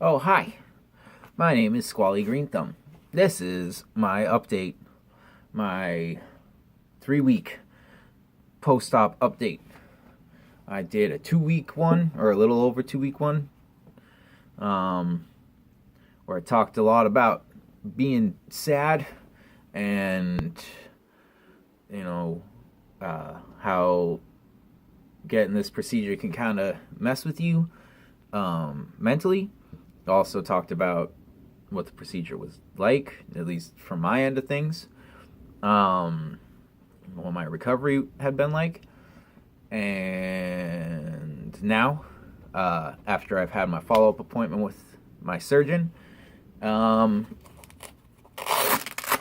Oh, hi. My name is Squally Green Thumb. This is my update, my 3 week post op update. I did a 2 week one, or a little over 2 week one, um, where I talked a lot about being sad and, you know, how getting this procedure can kind of mess with you mentally. Also talked about what the procedure was like, at least from my end of things, what my recovery had been like. And now, after I've had my follow up appointment with my surgeon, um, I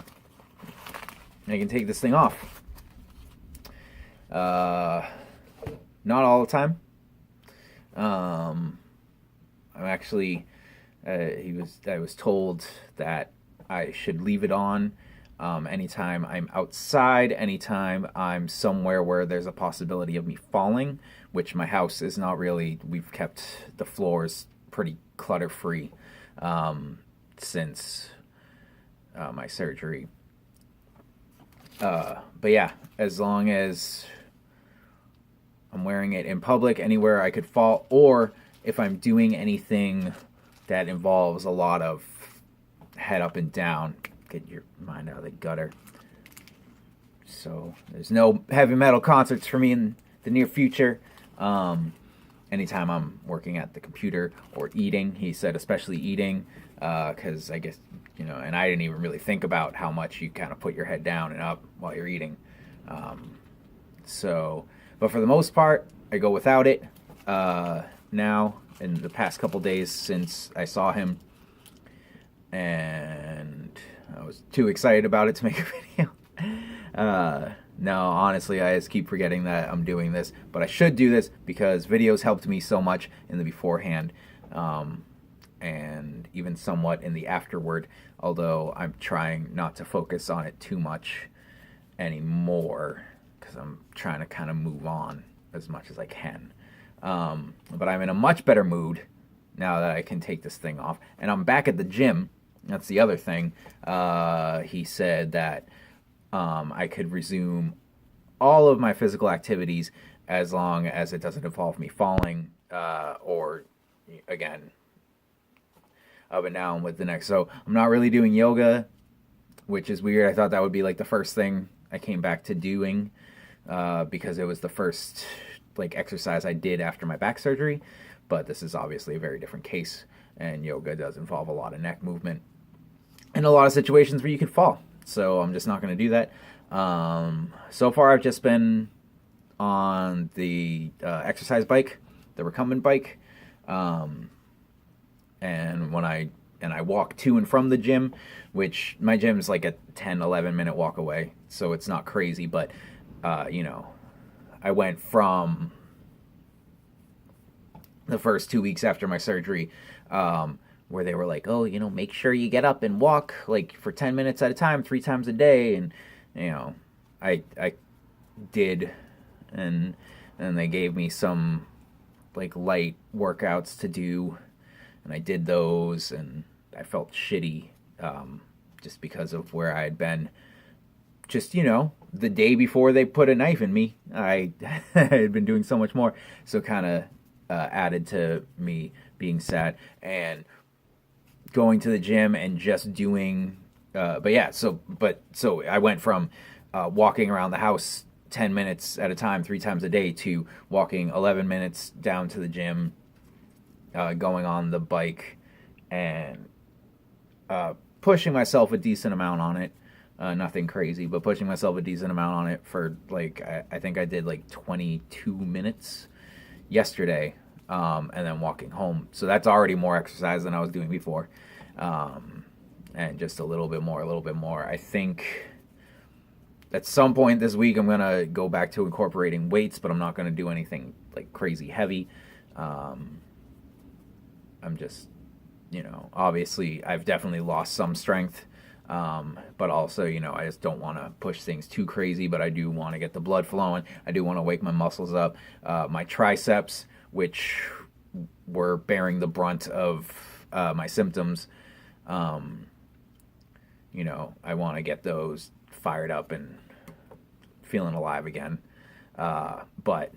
can take this thing off. Uh, Not all the time. I'm actually I was told that I should leave it on anytime I'm outside, anytime I'm somewhere where there's a possibility of me falling, which my house is not really. We've kept the floors pretty clutter free since my surgery. But yeah, as long as I'm wearing it in public, anywhere I could fall, or if I'm doing anything that involves a lot of head up and down, get your mind out of the gutter. So there's no heavy metal concerts for me in the near future. Anytime I'm working at the computer or eating, he said, especially eating, because I guess, and I didn't even really think about how much you kind of put your head down and up while you're eating. So, but for the most part, I go without it now in the past couple days since I saw him, and I was too excited about it to make a video. No, honestly, I just keep forgetting that I'm doing this, but I should do this because videos helped me so much in the beforehand, and even somewhat in the afterward, although I'm trying not to focus on it too much anymore because I'm trying to kind of move on as much as I can. But I'm in a much better mood now that I can take this thing off, and I'm back at the gym. That's the other thing. He said that I could resume all of my physical activities as long as it doesn't involve me falling or, again, up and down with the neck. So I'm not really doing yoga, which is weird. I thought that would be like the first thing I came back to doing because it was the first like exercise I did after my back surgery. But this is obviously a very different case, and yoga does involve a lot of neck movement and a lot of situations where you could fall. So I'm just not going to do that. So far, I've just been on the exercise bike, the recumbent bike, and I walk to and from the gym, which my gym is like a 10-11 minute walk away, so it's not crazy. But I went from the first 2 weeks after my surgery, where they were like, oh, make sure you get up and walk like for 10 minutes at a time, 3 times a day. And, I did. And they gave me some like light workouts to do. And I did those, and I felt shitty just because of where I had been. Just, the day before they put a knife in me, I had been doing so much more. So kind of added to me being sad and going to the gym and just doing so I went from walking around the house 10 minutes at a time 3 times a day to walking 11 minutes down to the gym, going on the bike, and pushing myself a decent amount on it. Nothing crazy, but pushing myself a decent amount on it for like I think I did like 22 minutes yesterday, and then walking home. So that's already more exercise than I was doing before, and just a little bit more. I think at some point this week I'm gonna go back to incorporating weights, but I'm not gonna do anything like crazy heavy. I'm just, obviously I've definitely lost some strength. But also, I just don't want to push things too crazy, but I do want to get the blood flowing. I do want to wake my muscles up. My triceps, which were bearing the brunt of my symptoms. I want to get those fired up and feeling alive again. But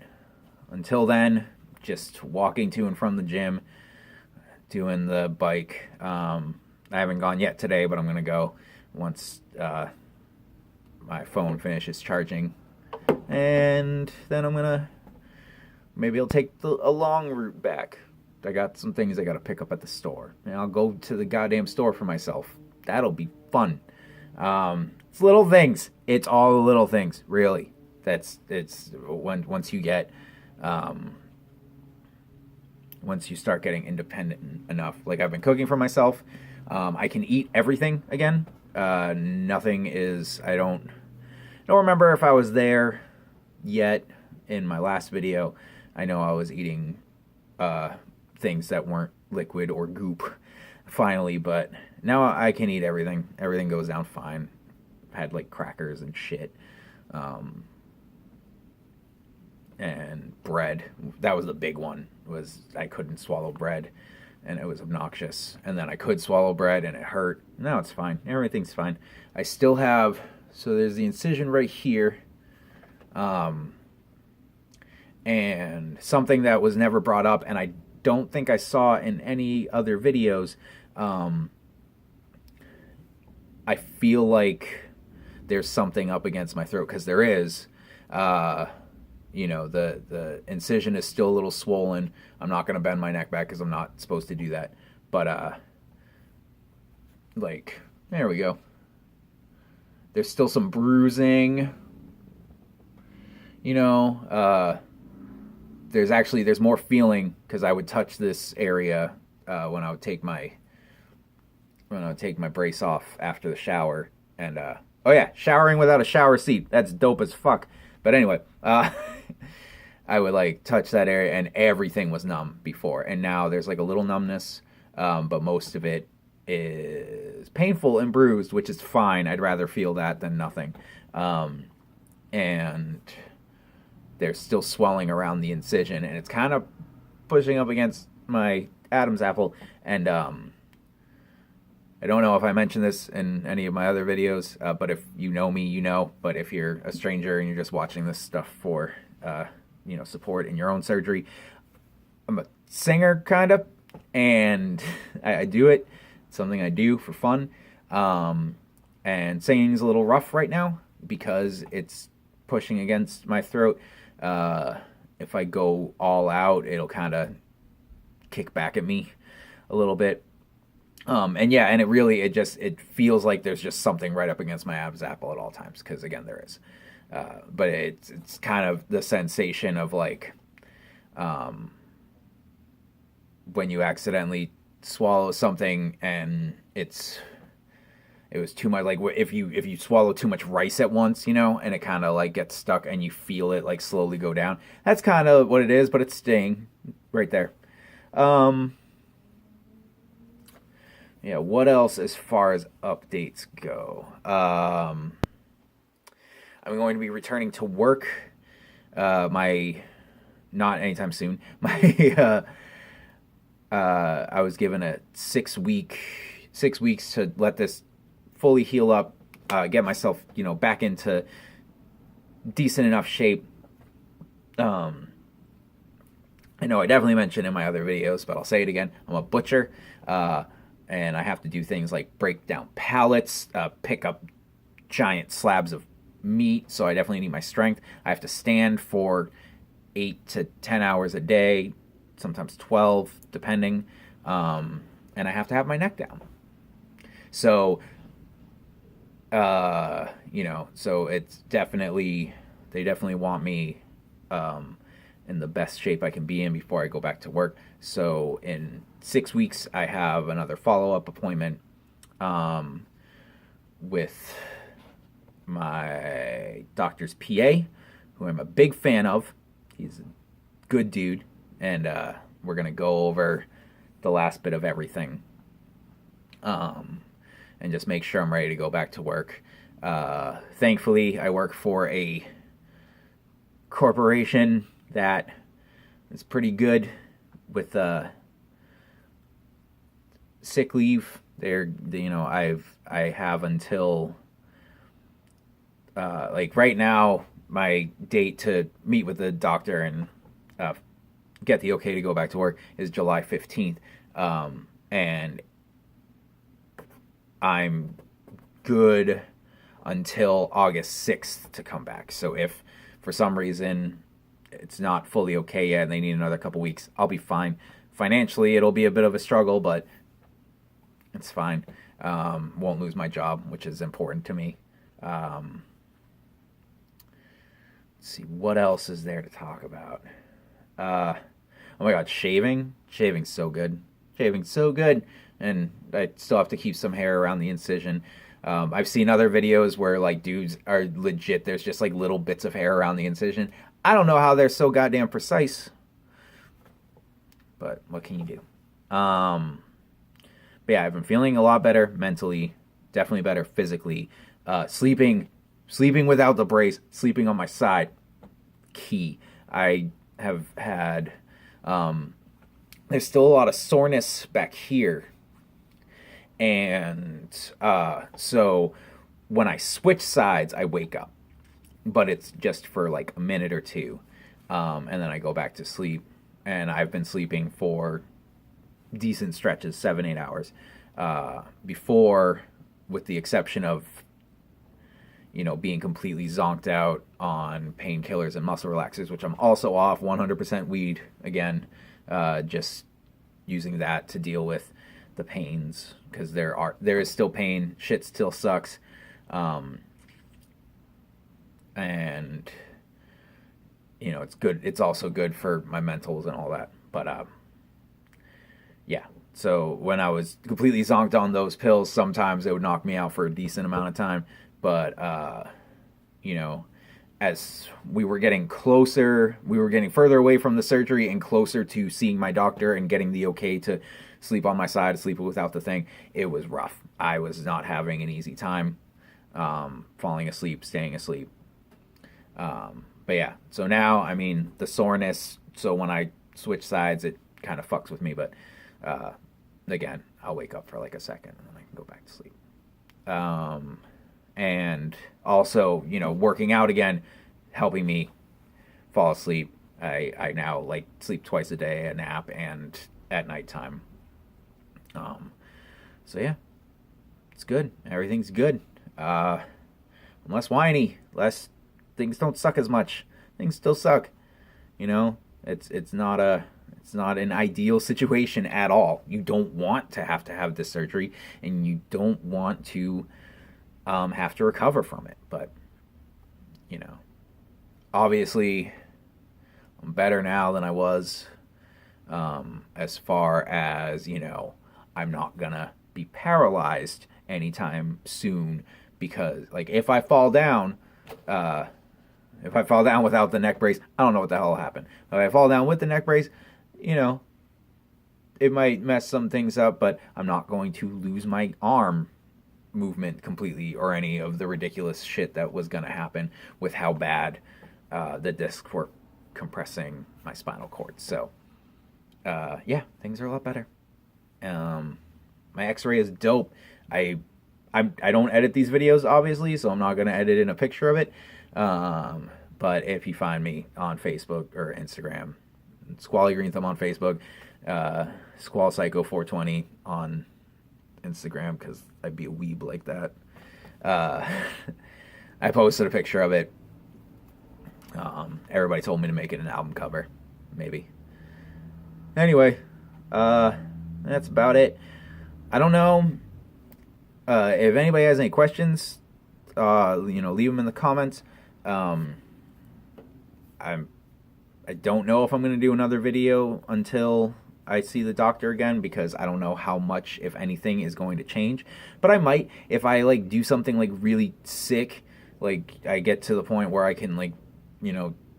until then, just walking to and from the gym, doing the bike. I haven't gone yet today, but I'm going to go once my phone finishes charging. And then maybe I'll take a long route back. I got some things I got to pick up at the store. And I'll go to the goddamn store for myself. That'll be fun. It's little things. It's all the little things, really. It's once you get, once you start getting independent enough. Like, I've been cooking for myself. I can eat everything again. Nothing is, I don't remember if I was there yet in my last video. I know I was eating things that weren't liquid or goop finally, but now I can eat everything. Everything goes down fine. Had like crackers and shit. And bread. That was the big one. Was I couldn't swallow bread and it was obnoxious. And then I could swallow bread and it hurt. Now it's fine. Everything's fine. I still have, so there's the incision right here. And something that was never brought up, and I don't think I saw in any other videos, I feel like there's something up against my throat, because there is. The incision is still a little swollen. I'm not going to bend my neck back because I'm not supposed to do that. But, there we go. There's still some bruising. There's more feeling, because I would touch this area when I would take my brace off after the shower. And oh yeah, showering without a shower seat, that's dope as fuck. But anyway, I would touch that area and everything was numb before, and now there's like a little numbness, but most of it is painful and bruised, which is fine. I'd rather feel that than nothing. And there's still swelling around the incision, and it's kind of pushing up against my Adam's apple. And I don't know if I mentioned this in any of my other videos, but if you know me, you know. But if you're a stranger and you're just watching this stuff for support in your own surgery, I'm a singer, kind of, and I do it. It's something I do for fun. And singing's a little rough right now because it's pushing against my throat. If I go all out, it'll kind of kick back at me a little bit. And it feels like there's just something right up against my Adam's apple at all times, because again, there is. But it's kind of the sensation of when you accidentally swallow something and it was too much, like if you swallow too much rice at once, and it kind of gets stuck and you feel it slowly go down. That's kind of what it is, but it's staying right there. Yeah, what else as far as updates go? I'm going to be returning to work. Not anytime soon. I was given a 6 weeks to let this fully heal up, get myself, back into decent enough shape. I know I definitely mentioned in my other videos, but I'll say it again. I'm a butcher, and I have to do things like break down pallets, pick up giant slabs of meat, so I definitely need my strength. I have to stand for 8 to 10 hours a day, sometimes 12, depending, and I have to have my neck down. So, so it's definitely, they definitely want me in the best shape I can be in before I go back to work. So in 6 weeks, I have another follow-up appointment with my doctor's PA, who I'm a big fan of. He's a good dude, and we're going to go over the last bit of everything and just make sure I'm ready to go back to work. Thankfully, I work for a corporation that is pretty good with sick leave. I have until like right now, my date to meet with the doctor and uh, get the okay to go back to work is July 15th. And I'm good until August 6th to come back. So if for some reason it's not fully okay yet and they need another couple weeks, I'll be fine. Financially, it'll be a bit of a struggle, but it's fine. Won't lose my job, which is important to me. Let's see, what else is there to talk about? Oh my god, shaving. Shaving's so good. Shaving's so good. And I still have to keep some hair around the incision. I've seen other videos where like dudes are legit, there's just like little bits of hair around the incision. I don't know how they're so goddamn precise. But what can you do? But yeah, I've been feeling a lot better mentally, definitely better physically. Sleeping without the brace, sleeping on my side, key. I have had, there's still a lot of soreness back here. And so when I switch sides, I wake up. But it's just for like a minute or two. And then I go back to sleep. And I've been sleeping for decent stretches, 7-8 hours. Before, with the exception of, being completely zonked out on painkillers and muscle relaxers, which I'm also off 100% weed again, just using that to deal with the pains, because there is still pain, shit still sucks, and it's good. It's also good for my mentals and all that. But yeah. So when I was completely zonked on those pills, sometimes it would knock me out for a decent amount of time. But as we were getting closer, we were getting further away from the surgery and closer to seeing my doctor and getting the okay to sleep on my side, sleep without the thing. It was rough. I was not having an easy time falling asleep, staying asleep. But yeah, so now, the soreness, so when I switch sides, it kind of fucks with me, but again, I'll wake up for like a second and then I can go back to sleep. And also, working out again, helping me fall asleep. I now like sleep twice a day, a nap, and at nighttime. So yeah, it's good. Everything's good. I'm less whiny, less, things don't suck as much. Things still suck. It's not an ideal situation at all. You don't want to have this surgery, and you don't want to have to recover from it. But obviously, I'm better now than I was. As far as I'm not gonna be paralyzed anytime soon, because like if I fall down without the neck brace, I don't know what the hell will happen. If I fall down with the neck brace, it might mess some things up, but I'm not going to lose my arm movement completely or any of the ridiculous shit that was going to happen with how bad the discs were compressing my spinal cord. So, yeah, things are a lot better. My x-ray is dope. I don't edit these videos, obviously, so I'm not going to edit in a picture of it. But if you find me on Facebook or Instagram, Squally Green Thumb on Facebook, Squall Psycho 420 on Instagram, because I'd be a weeb like that. I posted a picture of it. Everybody told me to make it an album cover. Maybe. Anyway, that's about it. I don't know if anybody has any questions. Leave them in the comments. I don't know if I'm going to do another video until I see the doctor again, because I don't know how much, if anything, is going to change. But I might, if I like do something like really sick, like I get to the point where I can like,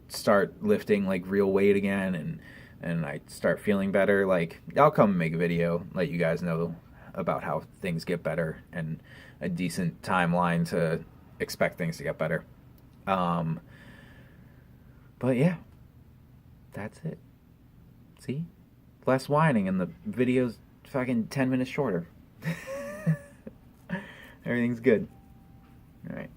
start lifting like real weight again, and I start feeling better, like I'll come and make a video, let you guys know about how things get better and a decent timeline to expect things to get better. But yeah, that's it. See? Less whining and the video's fucking 10 minutes shorter. Everything's good. All right.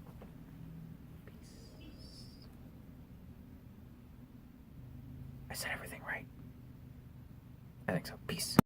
I said everything right. I think so. Peace.